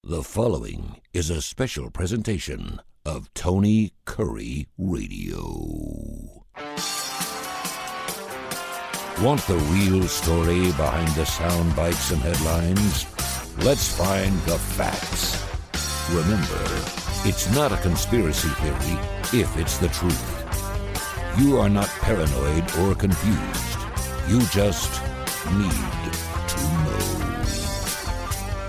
The following is a special presentation of Tony Kurre Radio. Want the real story behind the sound bites and headlines? Let's find the facts. Remember, it's not a conspiracy theory if it's the truth. You are not paranoid or confused. You just need to know.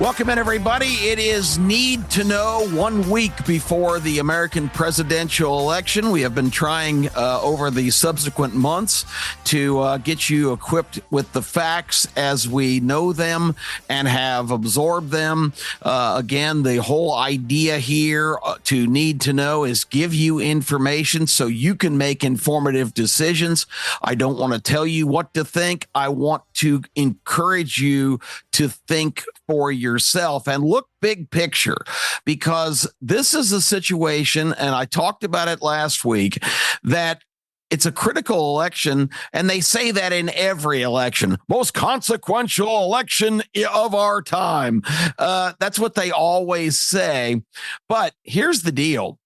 Welcome in, everybody. It is Need to Know, 1 week before the American presidential election. We have been trying over the subsequent months to get you equipped with the facts as we know them and have absorbed them. Again, the whole idea here to Need to Know is give you information so you can make informative decisions. I don't want to tell you what to think. I want to encourage you to think for yourself and look big picture, because this is a situation, and I talked about it last week, that it's a critical election, and they say that in every election, most consequential election of our time. That's what they always say. But here's the deal.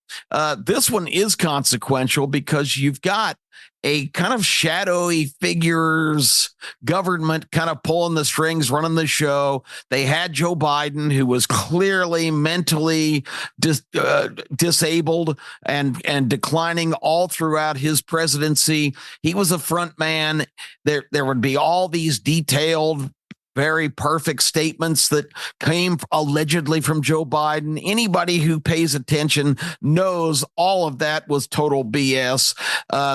This one is consequential because you've got a kind of shadowy figures government kind of pulling the strings, running the show. They had Joe Biden, who was clearly mentally disabled and declining all throughout his presidency. He was a front man. There would be all these detailed, very perfect statements that came allegedly from Joe Biden. Anybody who pays attention knows all of that was total BS.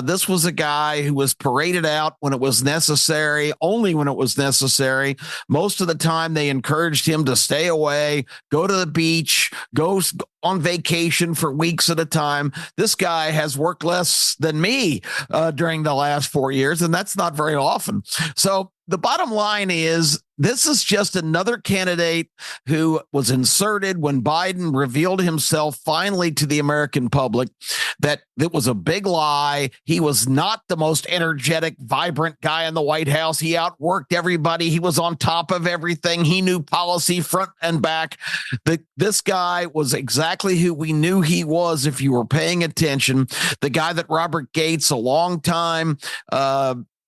This was a guy who was paraded out when it was necessary, only when it was necessary. Most of the time, they encouraged him to stay away, go to the beach, go on vacation for weeks at a time. This guy has worked less than me during the last 4 years, and that's not very often. So the bottom line is, this is just another candidate who was inserted when Biden revealed himself finally to the American public that it was a big lie. He was not the most energetic, vibrant guy in the White House. He outworked everybody. He was on top of everything. He knew policy front and back. This guy was exactly who we knew he was if you were paying attention. The guy that Robert Gates, a long time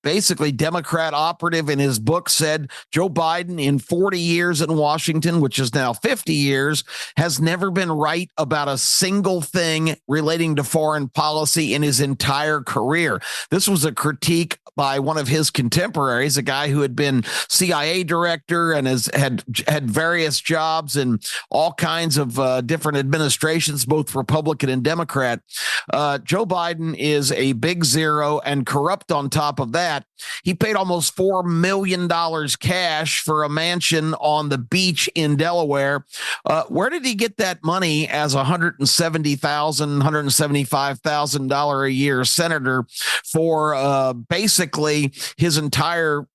basically Democrat operative in his book, said Joe Biden in 40 years in Washington, which is now 50 years, has never been right about a single thing relating to foreign policy in his entire career. This was a critique by one of his contemporaries, a guy who had been CIA director and had various jobs in all kinds of different administrations, both Republican and Democrat. Joe Biden is a big zero and corrupt on top of that. He paid almost $4 million cash for a mansion on the beach in Delaware. Where did he get that money as a $170,000, $175,000 a year senator for basically his entire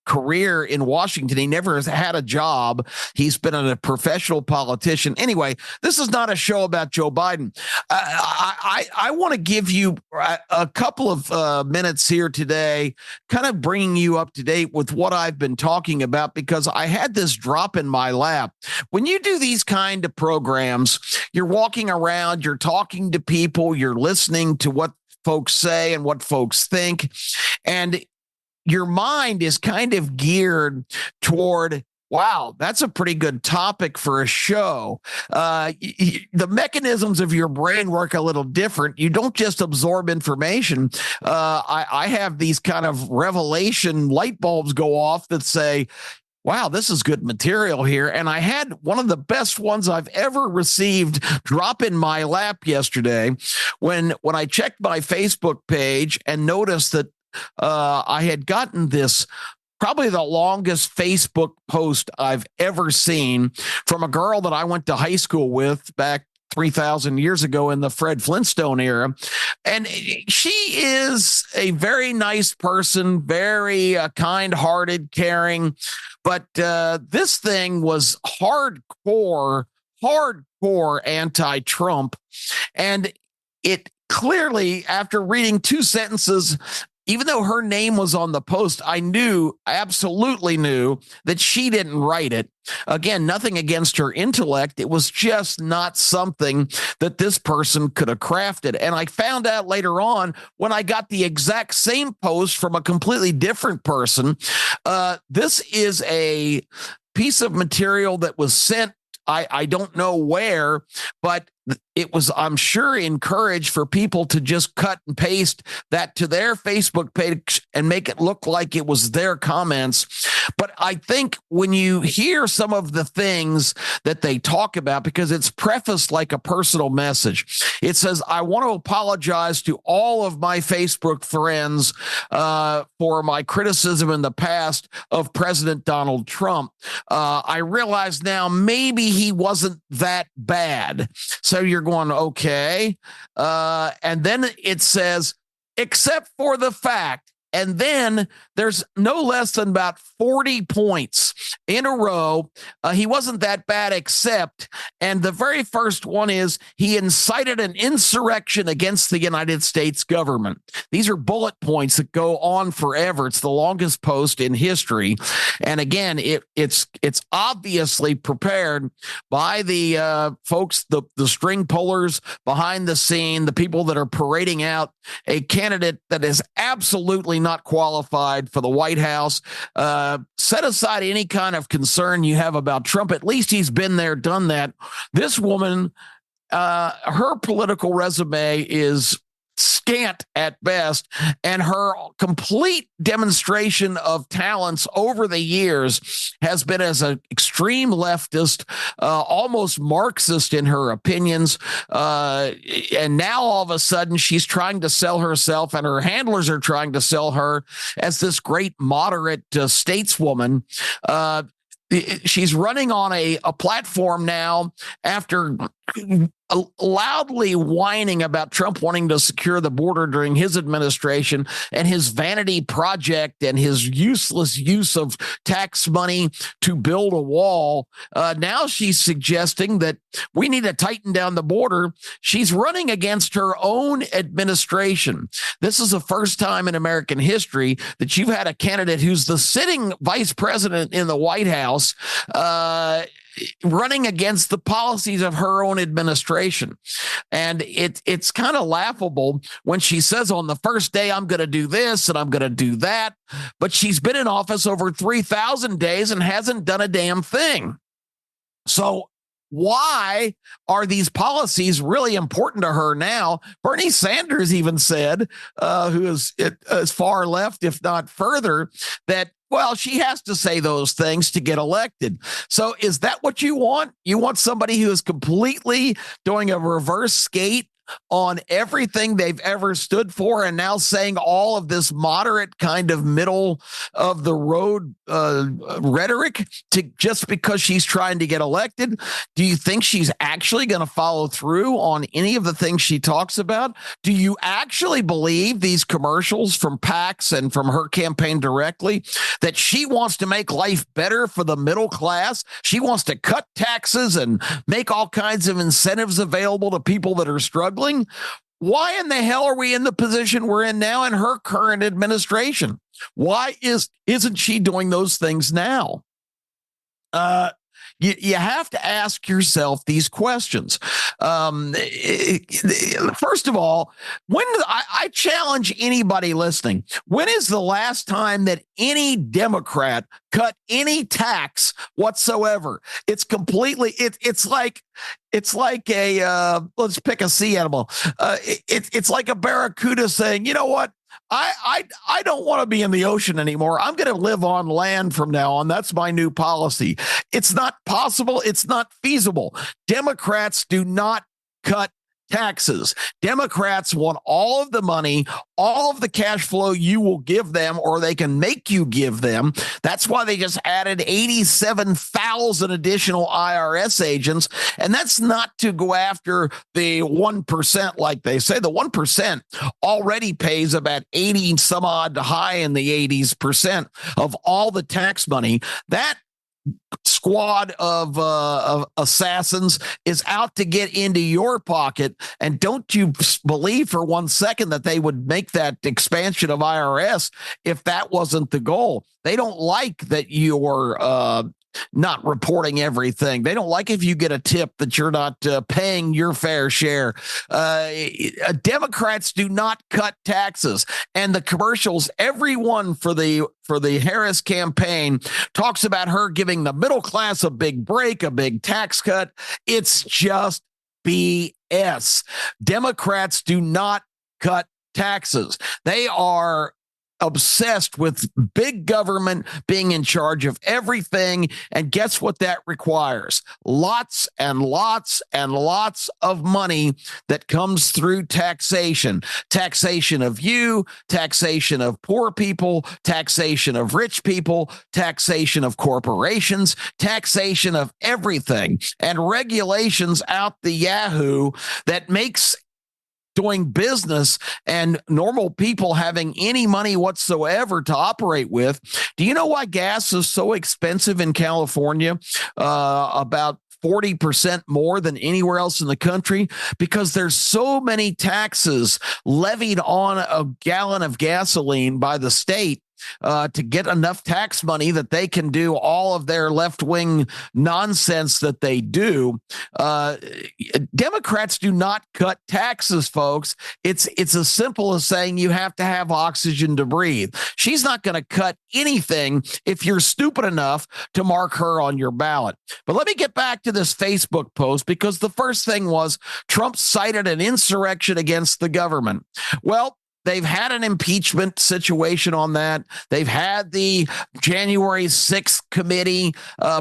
career in Washington? He never has had a job. He's been a professional politician. Anyway, this is not a show about Joe Biden. I want to give you a couple of minutes here today, kind of bringing you up to date with what I've been talking about, because I had this drop in my lap. When you do these kind of programs, you're walking around, you're talking to people, you're listening to what folks say and what folks think, and your mind is kind of geared toward, wow, that's a pretty good topic for a show. The mechanisms of your brain work a little different. You don't just absorb information. I have these kind of revelation light bulbs go off that say, wow, this is good material here. And I had one of the best ones I've ever received drop in my lap yesterday when I checked my Facebook page and noticed that I had gotten this, probably the longest Facebook post I've ever seen, from a girl that I went to high school with back 3,000 years ago in the Fred Flintstone era. And she is a very nice person, very kind-hearted, caring. But this thing was hardcore anti-Trump. And it clearly, after reading two sentences, even though her name was on the post, I absolutely knew that she didn't write it. Again, nothing against her intellect. It was just not something that this person could have crafted. And I found out later on when I got the exact same post from a completely different person. This is a piece of material that was sent. I don't know where, but it was, I'm sure, encouraged for people to just cut and paste that to their Facebook page and make it look like it was their comments. But I think when you hear some of the things that they talk about, because it's prefaced like a personal message, it says, I want to apologize to all of my Facebook friends for my criticism in the past of President Donald Trump. I realize now maybe he wasn't that bad. So you're going, okay. And then it says, except for the fact, and then there's no less than about 40 points in a row. He wasn't that bad, except, and the very first one is he incited an insurrection against the United States government. These are bullet points that go on forever. It's the longest post in history. And again, it's obviously prepared by the folks, the string pullers behind the scene, the people that are parading out a candidate that is absolutely not qualified for the White House. Set aside any kind of concern you have about Trump. At least he's been there, done that. This woman, her political resume is scant at best, and her complete demonstration of talents over the years has been as an extreme leftist, almost Marxist in her opinions. And now all of a sudden she's trying to sell herself, and her handlers are trying to sell her as this great moderate stateswoman. She's running on a platform now after loudly whining about Trump wanting to secure the border during his administration and his vanity project and his useless use of tax money to build a wall. Now she's suggesting that we need to tighten down the border. She's running against her own administration. This is the first time in American history that you've had a candidate who's the sitting vice president in the White House running against the policies of her own administration. And it's kind of laughable when she says on the first day, I'm going to do this and I'm going to do that. But she's been in office over 3,000 days and hasn't done a damn thing. So why are these policies really important to her now? Bernie Sanders even said, who is as far left, if not further, that, well, she has to say those things to get elected. So is that what you want? You want somebody who is completely doing a reverse skate on everything they've ever stood for and now saying all of this moderate kind of middle of the road rhetoric to just because she's trying to get elected? Do you think she's actually going to follow through on any of the things she talks about? Do you actually believe these commercials from PACs and from her campaign directly that she wants to make life better for the middle class? She wants to cut taxes and make all kinds of incentives available to people that are struggling. Why in the hell are we in the position we're in now in her current administration? Why isn't she doing those things now? You have to ask yourself these questions. First of all, I challenge anybody listening, when is the last time that any Democrat cut any tax whatsoever? It's completely, it's like a, let's pick a sea animal. It's like a barracuda saying, you know what? I don't want to be in the ocean anymore. I'm going to live on land from now on. That's my new policy. It's not possible. It's not feasible. Democrats do not cut taxes. Democrats want all of the money, all of the cash flow you will give them, or they can make you give them. That's why they just added 87,000 additional IRS agents. And that's not to go after the 1%, like they say. The 1% already pays about 80 some odd high in the 80s% of all the tax money. That squad of assassins is out to get into your pocket. And don't you believe for 1 second that they would make that expansion of IRS if that wasn't the goal. They don't like that you're not reporting everything. They don't like if you get a tip that you're not paying your fair share. Democrats do not cut taxes, and the commercials, everyone for the Harris campaign talks about her giving the middle class a big break, a big tax cut. It's just BS. Democrats do not cut taxes. They are obsessed with big government being in charge of everything. And guess what that requires? Lots and lots and lots of money that comes through taxation. Taxation of you, taxation of poor people, taxation of rich people, taxation of corporations, taxation of everything, and regulations out the Yahoo that makes doing business and normal people having any money whatsoever to operate with. Do you know why gas is so expensive in California? About 40% more than anywhere else in the country, because there's so many taxes levied on a gallon of gasoline by the state to get enough tax money that they can do all of their left-wing nonsense that they do. Democrats do not cut taxes, folks. It's as simple as saying you have to have oxygen to breathe. She's not going to cut anything if you're stupid enough to mark her on your ballot. But let me get back to this Facebook post, because the first thing was Trump cited an insurrection against the government. Well, they've had an impeachment situation on that. They've had the January 6th committee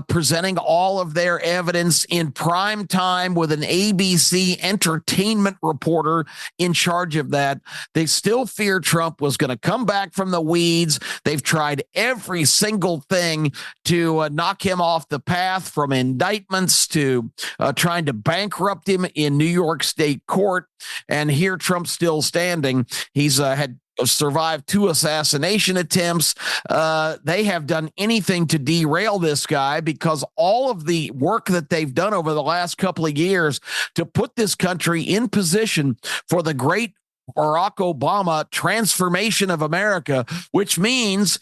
presenting all of their evidence in prime time with an ABC entertainment reporter in charge of that. They still fear Trump was going to come back from the weeds. They've tried every single thing to knock him off the path, from indictments to trying to bankrupt him in New York State court. And here Trump's still standing. He's had survived 2 assassination attempts. They have done anything to derail this guy, because all of the work that they've done over the last couple of years to put this country in position for the great Barack Obama transformation of America, which means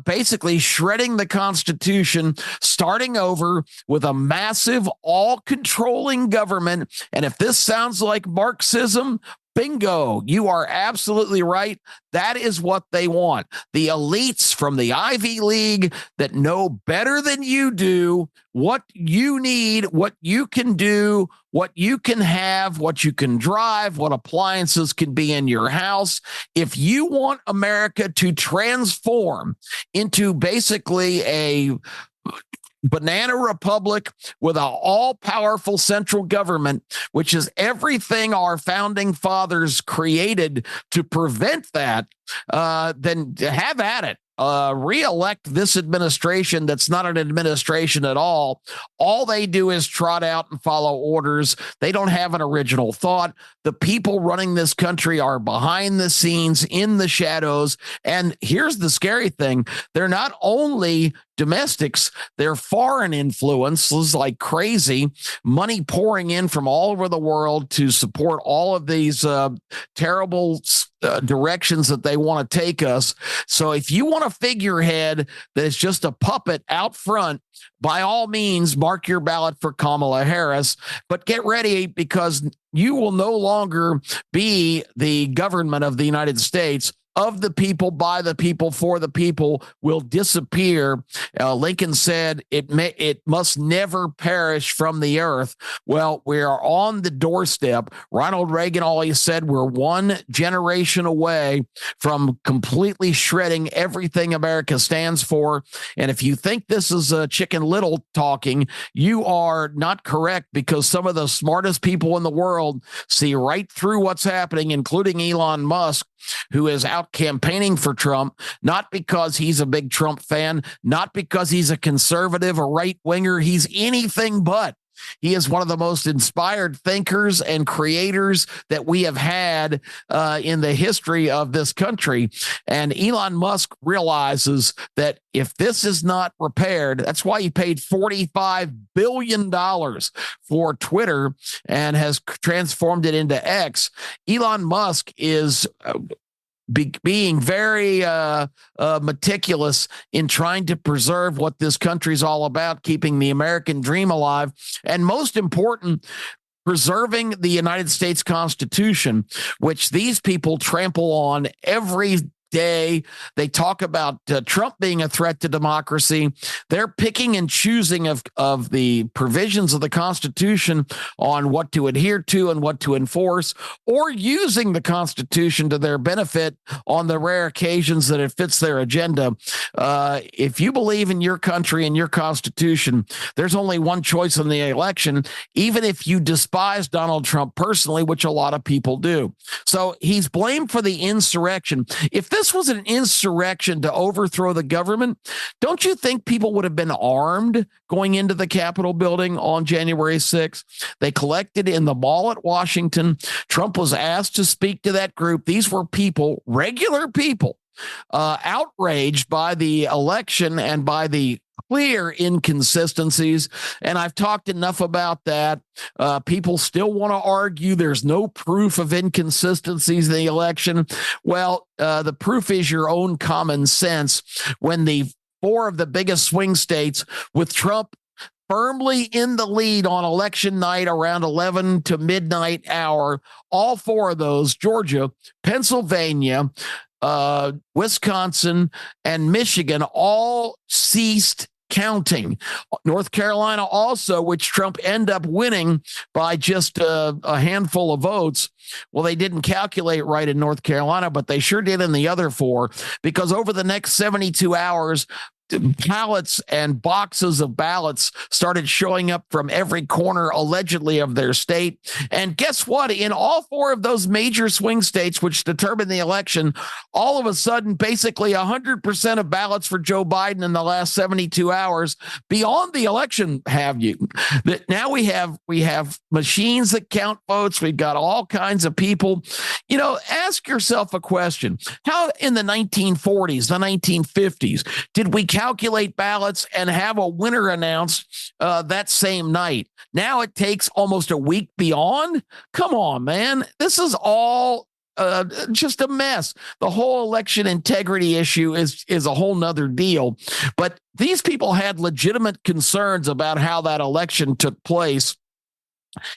basically shredding the Constitution, starting over with a massive, all-controlling government. And if this sounds like Marxism, bingo, you are absolutely right. That is what they want. The elites from the Ivy League that know better than you do what you need, what you can do, what you can have, what you can drive, what appliances can be in your house. If you want America to transform into basically a banana republic with an all-powerful central government, which is everything our founding fathers created to prevent that, then have at it. Re-elect this administration that's not an administration at all. All they do is trot out and follow orders. They don't have an original thought. The people running this country are behind the scenes, in the shadows. And here's the scary thing. They're not only domestics, they're foreign influences like crazy, money pouring in from all over the world to support all of these terrible directions that they want to take us. So if you want a figurehead that is just a puppet out front, by all means, mark your ballot for Kamala Harris, but get ready, because you will no longer be the government of the United States. Of the people, by the people, for the people will disappear. Lincoln said it must never perish from the earth. Well, we are on the doorstep. Ronald Reagan always said we're one generation away from completely shredding everything America stands for. And if you think this is Chicken Little talking, you are not correct, because some of the smartest people in the world see right through what's happening, including Elon Musk, who is out campaigning for Trump, not because he's a big Trump fan, not because he's a conservative, a right winger. He's anything but. He is one of the most inspired thinkers and creators that we have had in the history of this country. And Elon Musk realizes that if this is not repaired, that's why he paid $45 billion for Twitter and has transformed it into X. Elon Musk is being very meticulous in trying to preserve what this country's all about, keeping the American dream alive, and most important, preserving the United States Constitution, which these people trample on every day. They talk about Trump being a threat to democracy. They're picking and choosing of the provisions of the Constitution on what to adhere to and what to enforce, or using the Constitution to their benefit on the rare occasions that it fits their agenda. If you believe in your country and your Constitution, there's only one choice in the election, even if you despise Donald Trump personally, which a lot of people do. So he's blamed for the insurrection. If this was an insurrection to overthrow the government, don't you think people would have been armed going into the Capitol building on January 6th? They collected in the mall at Washington. Trump was asked to speak to that group. These were people, regular people, outraged by the election and by the clear inconsistencies. And I've talked enough about that. People still want to argue there's no proof of inconsistencies in the election. Well, the proof is your own common sense. When the four of the biggest swing states, with Trump firmly in the lead on election night around 11 to midnight hour, all four of those, Georgia, Pennsylvania, Wisconsin, and Michigan, all ceased counting. North Carolina also, which Trump ended up winning by just a handful of votes. Well, they didn't calculate right in North Carolina, but they sure did in the other four, because over the next 72 hours, ballots and boxes of ballots started showing up from every corner, allegedly, of their state. And guess what? In all four of those major swing states, which determined the election, all of a sudden, basically 100% of ballots for Joe Biden in the last 72 hours beyond the election have you. That now we have machines that count votes. We've got all kinds of people. You know, ask yourself a question. How in the 1940s, the 1950s, did we calculate ballots and have a winner announced that same night? Now it takes almost a week beyond. Come on, man. This is all just a mess. The whole election integrity issue is a whole nother deal. But these people had legitimate concerns about how that election took place.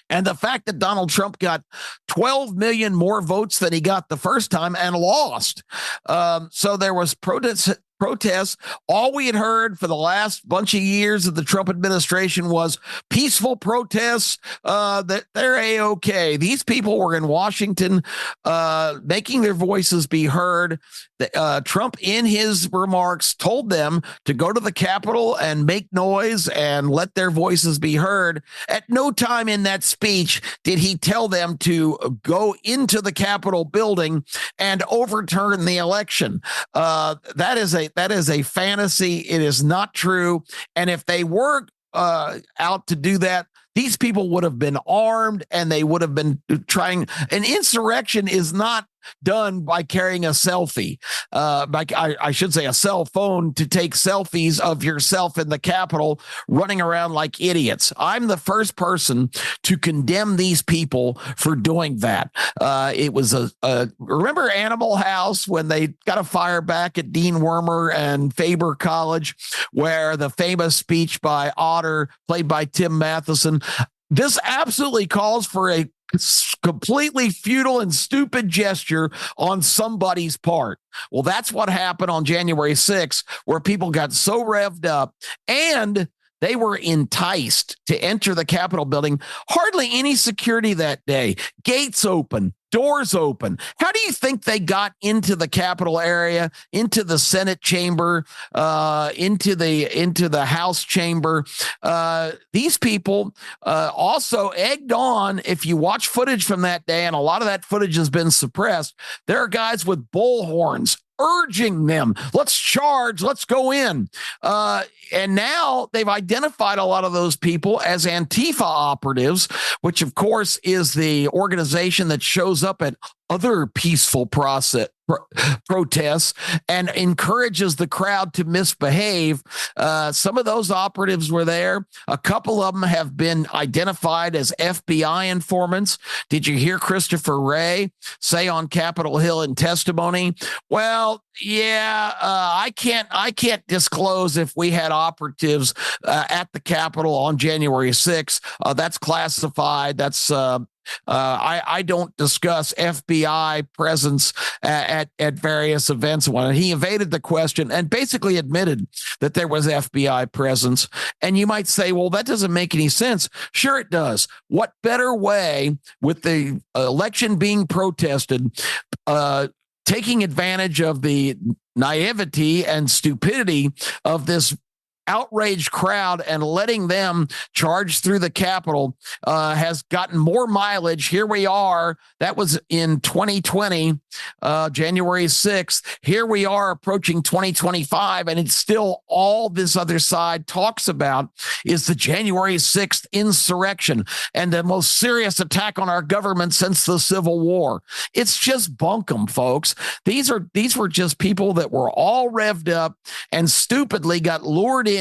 And the fact that Donald Trump got 12 million more votes than he got the first time and lost. So there was protests. All we had heard for the last bunch of years of the Trump administration was peaceful protests, that they're A-OK. These people were in Washington making their voices be heard. Trump, in his remarks, told them to go to the Capitol and make noise and let their voices be heard. At no time in that speech did he tell them to go into the Capitol building and overturn the election. That is a fantasy. It is not true. And if they were out to do that, these people would have been armed and they would have been trying. An insurrection is not done by carrying a selfie, I should say a cell phone, to take selfies of yourself in the Capitol running around like idiots. I'm the first person to condemn these people for doing that. It was remember Animal House, when they got a fire back at Dean Wormer and Faber College, where the famous speech by Otter, played by Tim Matheson. This absolutely calls for a completely futile and stupid gesture on somebody's part. Well, that's what happened on January 6th, where people got so revved up and they were enticed to enter the Capitol building. Hardly any security that day. Gates open, doors open. How do you think they got into the Capitol area, into the Senate chamber, into the House chamber? These people also egged on. If you watch footage from that day, and a lot of that footage has been suppressed, there are guys with bullhorns urging them, let's charge, let's go in. And now they've identified a lot of those people as Antifa operatives, which of course is the organization that shows up at other peaceful protests and encourages the crowd to misbehave. Some of those operatives were there. A couple of them have been identified as FBI informants. Did you hear Christopher Wray say on Capitol Hill in testimony, well, yeah, I can't disclose if we had operatives at the Capitol on January 6th. That's classified. That's I don't discuss FBI presence at various events. And he evaded the question and basically admitted that there was FBI presence. And you might say, well, that doesn't make any sense. Sure, it does. What better way, with the election being protested, taking advantage of the naivety and stupidity of this outraged crowd and letting them charge through the Capitol has gotten more mileage. Here we are. That was in 2020, January 6th. Here we are approaching 2025, and it's still all this other side talks about is the January 6th insurrection and the most serious attack on our government since the Civil War. It's just bunkum, folks. These were just people that were all revved up and stupidly got lured in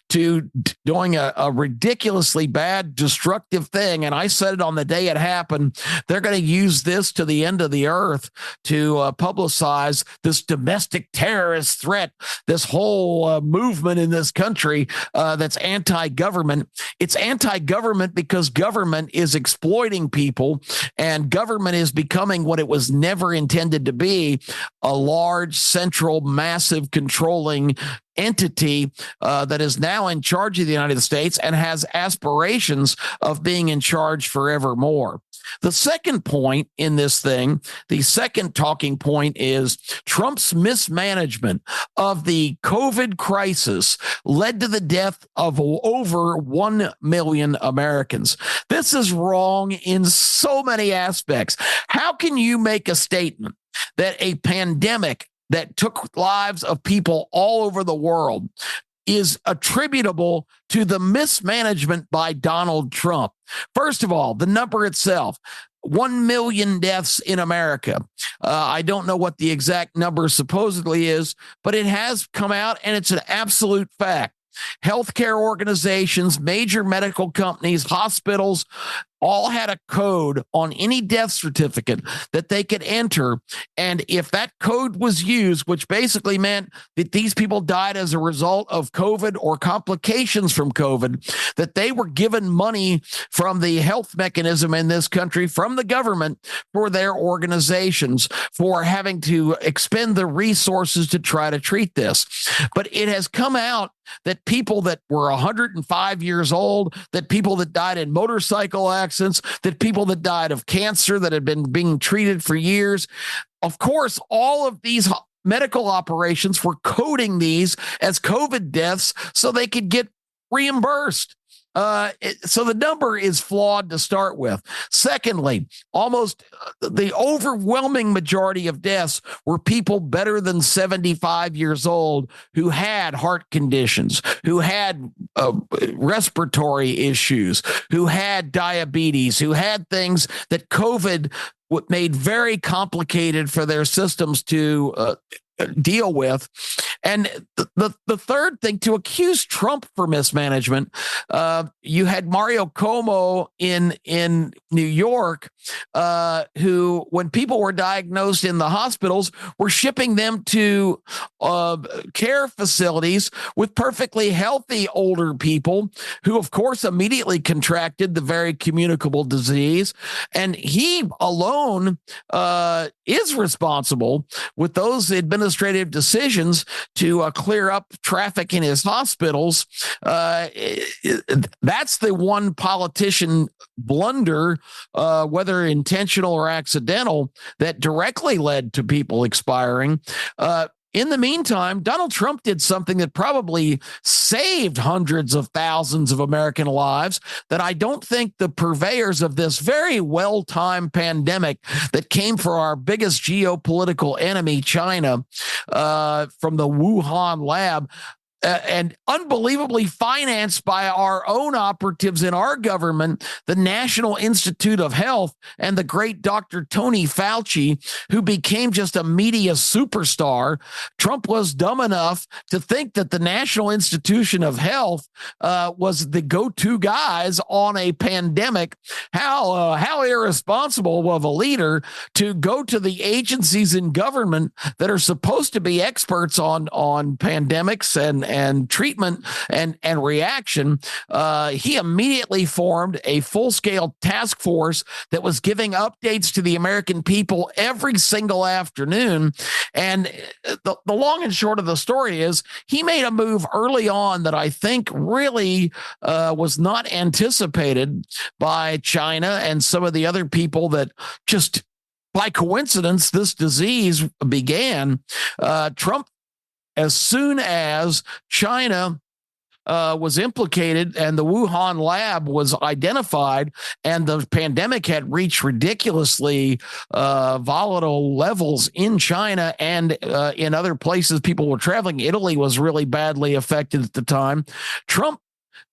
to doing a ridiculously bad, destructive thing. And I said it on the day it happened. They're going to use this to the end of the earth to publicize this domestic terrorist threat, this whole movement in this country that's anti-government. It's anti-government because government is exploiting people, and government is becoming what it was never intended to be, a large, central, massive, controlling entity that is now in charge of the United States and has aspirations of being in charge forevermore. The second point in this thing, the second talking point, is Trump's mismanagement of the COVID crisis led to the death of over 1 million Americans. This is wrong in so many aspects. How can you make a statement that a pandemic that took lives of people all over the world is attributable to the mismanagement by Donald Trump? First of all, the number itself, 1 million deaths in America. I don't know what the exact number supposedly is, but it has come out, and it's an absolute fact. Healthcare organizations, major medical companies, hospitals, all had a code on any death certificate that they could enter. And if that code was used, which basically meant that these people died as a result of COVID or complications from COVID, that they were given money from the health mechanism in this country, from the government, for their organizations, for having to expend the resources to try to treat this. But it has come out that people that were 105 years old, that people that died in motorcycle accidents, that people that died of cancer that had been being treated for years. Of course, all of these medical operations were coding these as COVID deaths so they could get reimbursed. So the number is flawed to start with. Secondly, almost the overwhelming majority of deaths were people better than 75 years old who had heart conditions, who had respiratory issues, who had diabetes, who had things that COVID made very complicated for their systems to deal with. And the third thing, to accuse Trump for mismanagement, you had Mario Cuomo in New York, who, when people were diagnosed in the hospitals, were shipping them to care facilities with perfectly healthy older people who, of course, immediately contracted the very communicable disease. And he alone is responsible, with those administrative decisions, to clear up traffic in his hospitals. That's the one politician blunder, whether intentional or accidental, that directly led to people expiring. in the meantime, Donald Trump did something that probably saved hundreds of thousands of American lives that I don't think the purveyors of this very well-timed pandemic that came for our biggest geopolitical enemy, China, from the Wuhan lab, and unbelievably financed by our own operatives in our government, the National Institute of Health, and the great Dr. Tony Fauci, who became just a media superstar. Trump was dumb enough to think that the National Institution of Health was the go-to guys on a pandemic. How irresponsible of a leader to go to the agencies in government that are supposed to be experts on pandemics and treatment and reaction. He immediately formed a full-scale task force that was giving updates to the American people every single afternoon. And the long and short of the story is he made a move early on that I think really was not anticipated by China and some of the other people that just by coincidence this disease began. Trump, as soon as China was implicated and the Wuhan lab was identified and the pandemic had reached ridiculously volatile levels in China and in other places people were traveling. Italy was really badly affected at the time. Trump,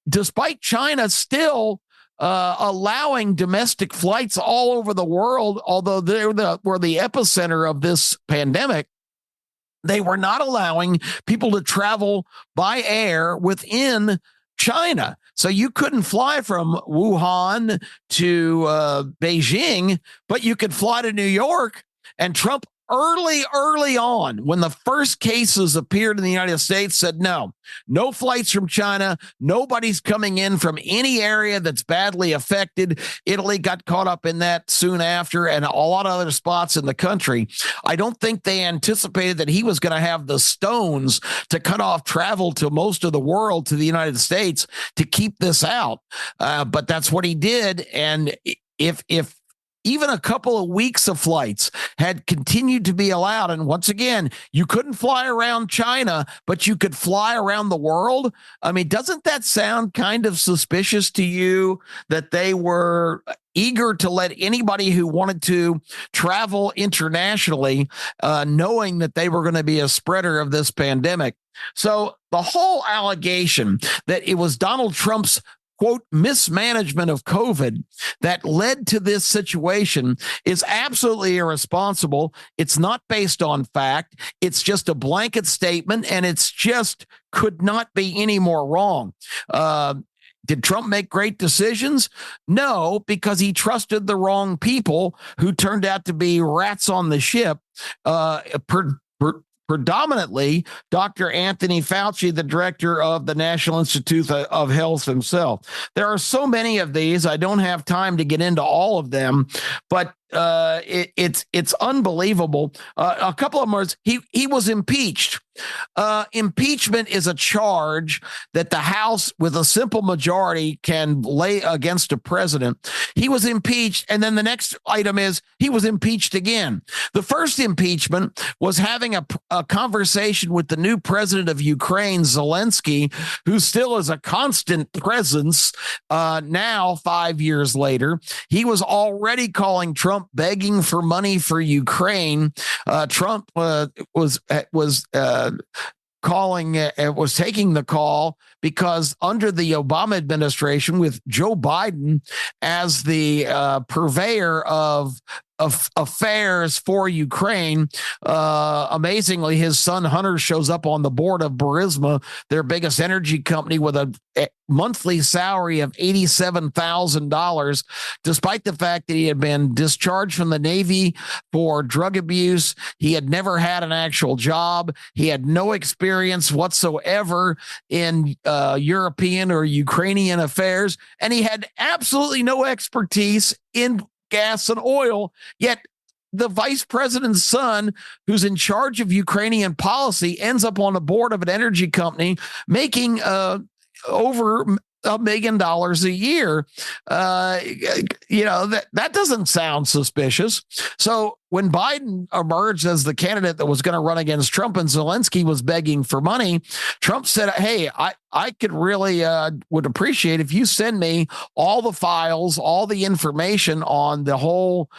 despite China still allowing domestic flights all over the world, although they were the epicenter of this pandemic, they were not allowing people to travel by air within China. So you couldn't fly from Wuhan to Beijing, but you could fly to New York. And Trump early on, when the first cases appeared in the United States, said no flights from China. Nobody's coming in from any area that's badly affected. Italy got caught up in that soon after, and a lot of other spots in the country. I don't think they anticipated that he was going to have the stones to cut off travel to most of the world to the United States to keep this out. But that's what he did. And if even a couple of weeks of flights had continued to be allowed, and once again, you couldn't fly around China, but you could fly around the world. I mean, doesn't that sound kind of suspicious to you that they were eager to let anybody who wanted to travel internationally, knowing that they were going to be a spreader of this pandemic? So the whole allegation that it was Donald Trump's quote, mismanagement of COVID that led to this situation is absolutely irresponsible. It's not based on fact. It's just a blanket statement, and it's just could not be any more wrong. Did Trump make great decisions? No, because he trusted the wrong people who turned out to be rats on the ship. Predominantly Dr. Anthony Fauci, the director of the National Institute of Health himself. There are so many of these. I don't have time to get into all of them, but it's unbelievable. A couple of them was he was impeached. Impeachment is a charge that the House, with a simple majority, can lay against a president. He was impeached, and then the next item is he was impeached again. The first impeachment was having a conversation with the new president of Ukraine, Zelensky, who still is a constant presence now 5 years later. He was already calling Trump begging for money for Ukraine. Trump was taking the call because under the Obama administration, with Joe Biden as the purveyor of affairs for Ukraine, amazingly, his son Hunter shows up on the board of Burisma, their biggest energy company, with a monthly salary of $87,000, despite the fact that he had been discharged from the Navy for drug abuse. He had never had an actual job. He had no experience whatsoever in European or Ukrainian affairs, and he had absolutely no expertise in gas and oil. Yet the vice president's son, who's in charge of Ukrainian policy, ends up on the board of an energy company making over $1 million a year. That doesn't sound suspicious. So when Biden emerged as the candidate that was going to run against Trump and Zelensky was begging for money, Trump said, hey, I could really would appreciate if you send me all the files, all the information on the whole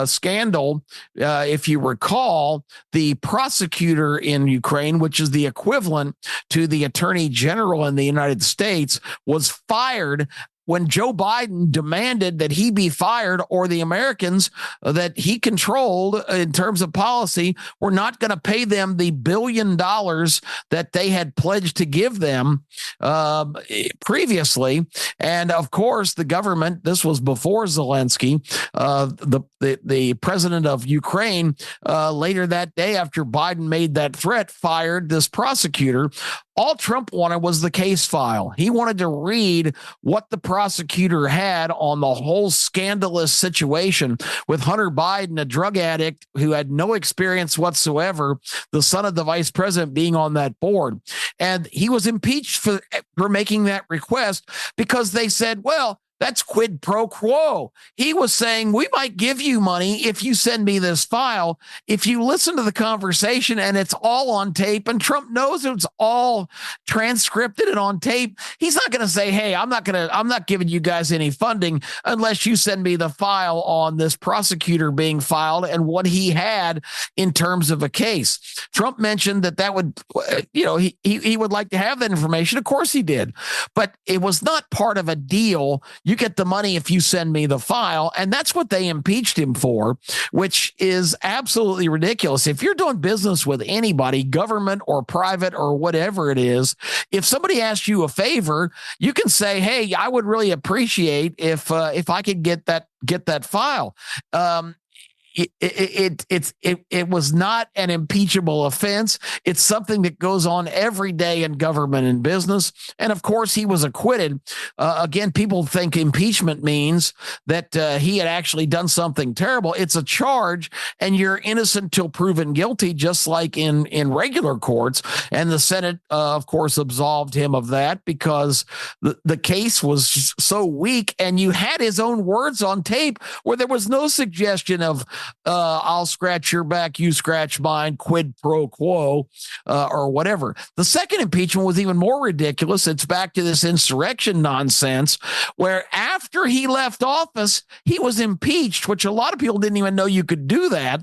scandal. If you recall, the prosecutor in Ukraine, which is the equivalent to the attorney general in the United States, was fired when Joe Biden demanded that he be fired, or the Americans that he controlled in terms of policy were not going to pay them the $1 billion that they had pledged to give them previously. And of course, the government, this was before Zelensky, the president of Ukraine, later that day after Biden made that threat, fired this prosecutor. All Trump wanted was the case file. He wanted to read what the prosecutor had on the whole scandalous situation with Hunter Biden, a drug addict who had no experience whatsoever, the son of the vice president, being on that board. And he was impeached for making that request because they said, well, that's quid pro quo. He was saying, we might give you money if you send me this file. If you listen to the conversation and it's all on tape, and Trump knows it's all transcripted and on tape, he's not going to say, hey, I'm not giving you guys any funding unless you send me the file on this prosecutor being filed and what he had in terms of a case. Trump mentioned that would, he would like to have that information. Of course he did, but it was not part of a deal. You get the money if you send me the file. And that's what they impeached him for, which is absolutely ridiculous. If you're doing business with anybody, government or private or whatever it is, if somebody asks you a favor, you can say, hey, I would really appreciate if I could get that file. It was not an impeachable offense. It's something that goes on every day in government and business. And of course, he was acquitted. Again, people think impeachment means that he had actually done something terrible. It's a charge, and you're innocent till proven guilty, just like in regular courts. And the Senate, of course, absolved him of that because the case was so weak, and you had his own words on tape where there was no suggestion of I'll scratch your back, you scratch mine, quid pro quo, or whatever. The second impeachment was even more ridiculous. It's back to this insurrection nonsense where after he left office, he was impeached, which a lot of people didn't even know you could do that.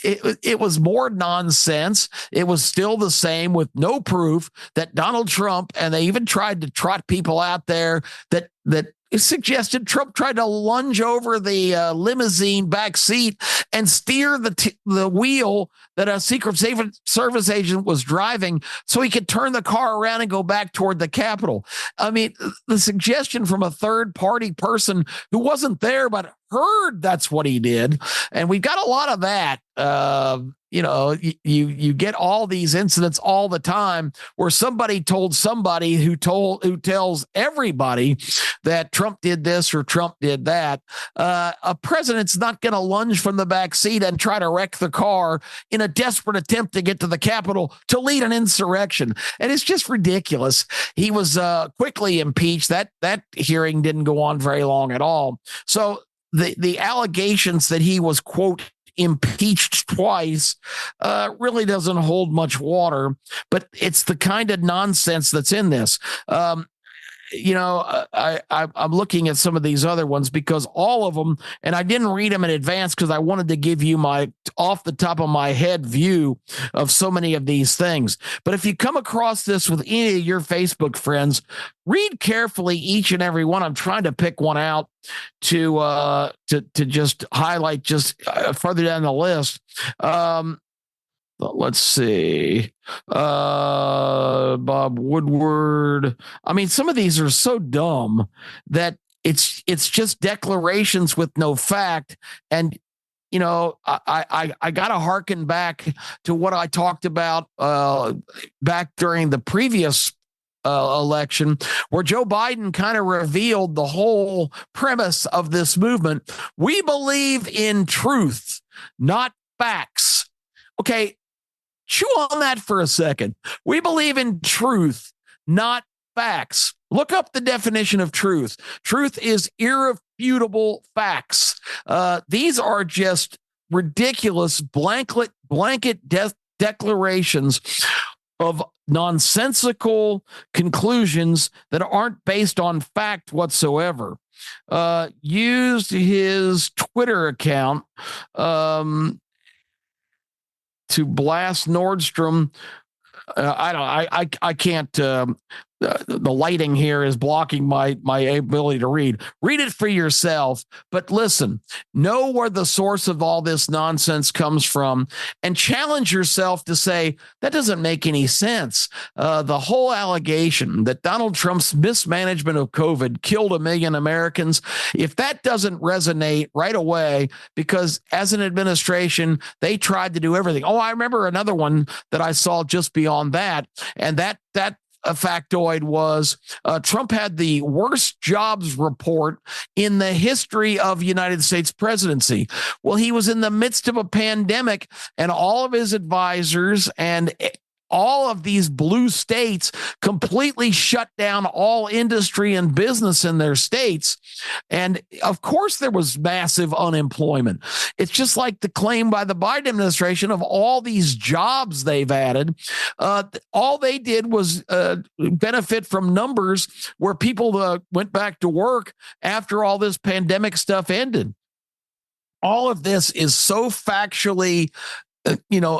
It was more nonsense. It was still the same with no proof that Donald Trump, and they even tried to trot people out there that it suggested Trump tried to lunge over the limousine back seat and steer the wheel that a Secret Service agent was driving so he could turn the car around and go back toward the Capitol. I mean, the suggestion from a third-party person who wasn't there but heard that's what he did. And we've got a lot of that. You get all these incidents all the time where somebody told somebody who tells everybody that Trump did this or Trump did that. A president's not going to lunge from the back seat and try to wreck the car in a desperate attempt to get to the Capitol to lead an insurrection. And it's just ridiculous. He was quickly impeached. That hearing didn't go on very long at all. So the allegations that he was, quote, impeached twice really doesn't hold much water, but it's the kind of nonsense that's in this. I'm looking at some of these other ones because all of them, and I didn't read them in advance because I wanted to give you my off the top of my head view of so many of these things. But if you come across this with any of your Facebook friends, read carefully each and every one. I'm trying to pick one out to just highlight just further down the list. Let's see. Bob Woodward. I mean, some of these are so dumb that it's just declarations with no fact. And, I got to hearken back to what I talked about back during the previous election, where Joe Biden kind of revealed the whole premise of this movement. We believe in truth, not facts. Okay. Chew on that for a second. We believe in truth, not facts. Look up the definition of truth. Truth is irrefutable facts. These are just ridiculous blanket declarations of nonsensical conclusions that aren't based on fact whatsoever. Used his Twitter account to blast Nordstrom. I can't. The lighting here is blocking my ability to read. Read it for yourself. But listen, know where the source of all this nonsense comes from, and challenge yourself to say that doesn't make any sense. The whole allegation that Donald Trump's mismanagement of COVID killed 1 million Americans, if that doesn't resonate right away, because as an administration they tried to do everything. Oh, I remember another one that I saw just beyond that, and that a factoid was Trump had the worst jobs report in the history of United States presidency. Well, he was in the midst of a pandemic, and all of his advisors and all of these blue states completely shut down all industry and business in their states. And of course, there was massive unemployment. It's just like the claim by the Biden administration of all these jobs they've added. All they did was benefit from numbers where people went back to work after all this pandemic stuff ended. All of this is so factually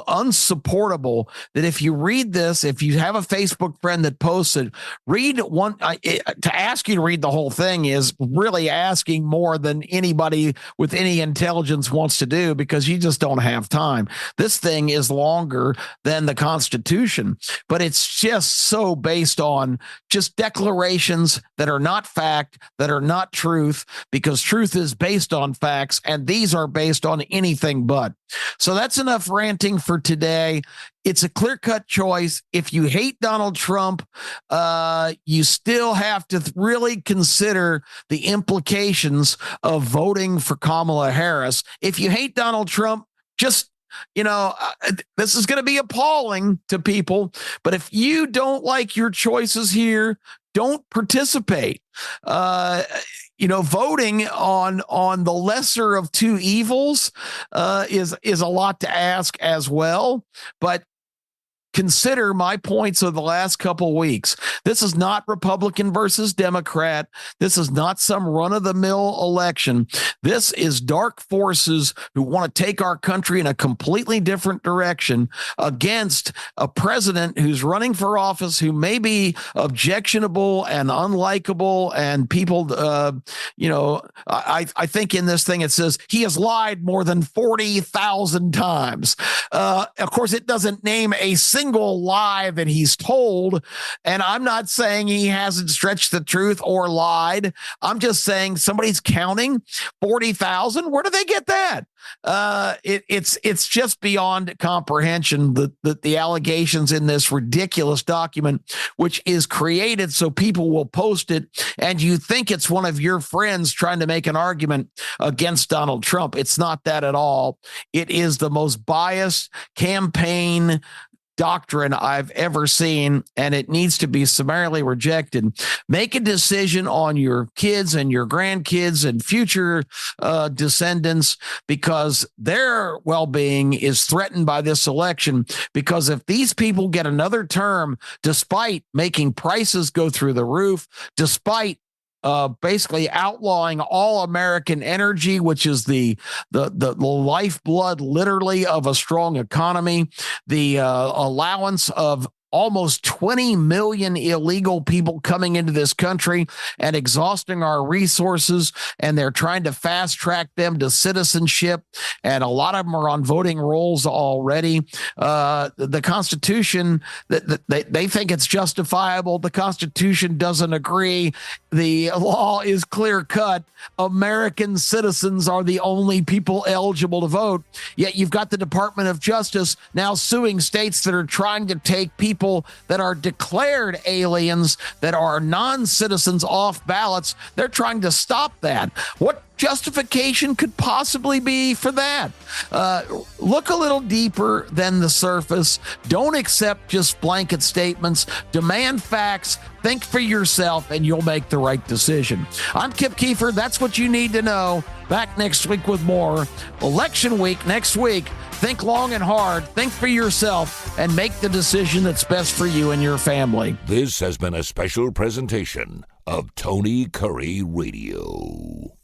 unsupportable that if you read this, if you have a Facebook friend that posts it, read one. To ask you to read the whole thing is really asking more than anybody with any intelligence wants to do, because you just don't have time. This thing is longer than the Constitution, but it's just so based on just declarations that are not fact, that are not truth, because truth is based on facts, and these are based on anything but. So that's enough ranting for today. It's a clear-cut choice. If you hate Donald Trump, you still have to really consider the implications of voting for Kamala Harris. If you hate Donald Trump, just this is going to be appalling to people. But if you don't like your choices here, don't participate. Voting on the lesser of two evils is a lot to ask as well. But consider my points of the last couple of weeks. This is not Republican versus Democrat. This is not some run-of-the-mill election. This is dark forces who want to take our country in a completely different direction against a president who's running for office who may be objectionable and unlikable, and people, I think in this thing it says he has lied more than 40,000 times. Of course, it doesn't name a single lie that he's told. And I'm not saying he hasn't stretched the truth or lied. I'm just saying somebody's counting 40,000. Where do they get that? It's just beyond comprehension, the allegations in this ridiculous document, which is created so people will post it, and you think it's one of your friends trying to make an argument against Donald Trump. It's not that at all. It is the most biased campaign doctrine I've ever seen, and it needs to be summarily rejected. Make a decision on your kids and your grandkids and future descendants, because their well-being is threatened by this election. Because if these people get another term, despite making prices go through the roof, despite basically outlawing all American energy, which is the lifeblood, literally, of a strong economy, the allowance of almost 20 million illegal people coming into this country and exhausting our resources, and they're trying to fast track them to citizenship, and a lot of them are on voting rolls already. The Constitution, they think it's justifiable. The Constitution doesn't agree. The law is clear cut. American citizens are the only people eligible to vote. Yet you've got the Department of Justice now suing states that are trying to take people that are declared aliens, that are non-citizens, off ballots. They're trying to stop that. What justification could possibly be for that? Look a little deeper than the surface. Don't accept just blanket statements. Demand facts. Think for yourself, and you'll make the right decision. I'm Kip Keefer. That's what you need to know. Back next week with more. Election week next week. Think long and hard, think for yourself, and make the decision that's best for you and your family. This has been a special presentation of Tony Kurre Radio.